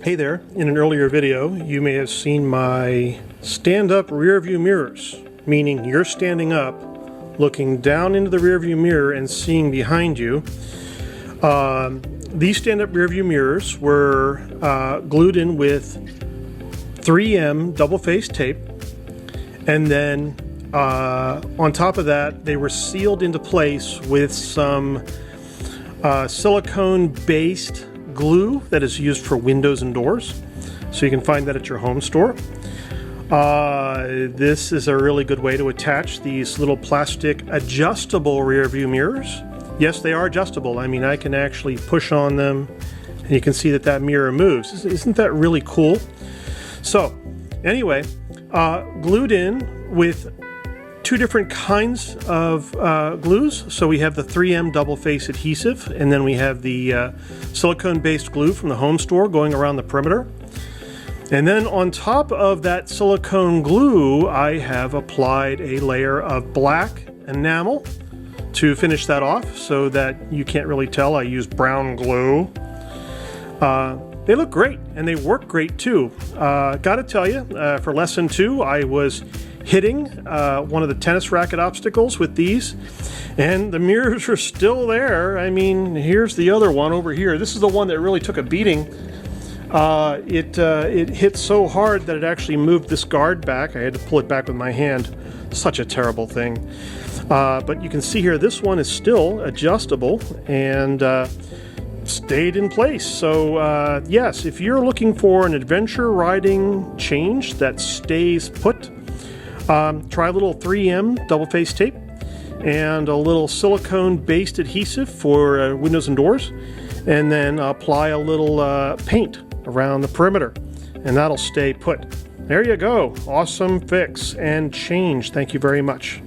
Hey there, in an earlier video you may have seen my stand-up rear view mirrors, meaning you're standing up looking down into the rear view mirror and seeing behind you. These stand-up rear view mirrors were glued in with 3M double-faced tape, and then on top of that they were sealed into place with some silicone-based glue that is used for windows and doors, so you can find that at your home store. This is a really good way to attach these little plastic adjustable rear view mirrors. Yes, they are adjustable. I mean, I can actually push on them and you can see that that mirror moves. Isn't that really cool? So anyway, glued in with two different kinds of glues. So we have the 3M double face adhesive, and then we have the silicone based glue from the home store going around the perimeter. And then on top of that silicone glue, I have applied a layer of black enamel to finish that off so that you can't really tell I used brown glue. They look great and they work great too. Gotta tell you, for lesson 2, I was hitting one of the tennis racket obstacles with these, and the mirrors are still there. I mean, here's the other one over here. This is the one that really took a beating. It hit so hard that it actually moved this guard back. I had to pull it back with my hand. Such a terrible thing. But you can see here, this one is still adjustable and stayed in place. So yes, if you're looking for an adventure riding change that stays put, try a little 3M double face tape and a little silicone based adhesive for windows and doors, and then apply a little paint around the perimeter, and that'll stay put. There you go. Awesome fix and change. Thank you very much.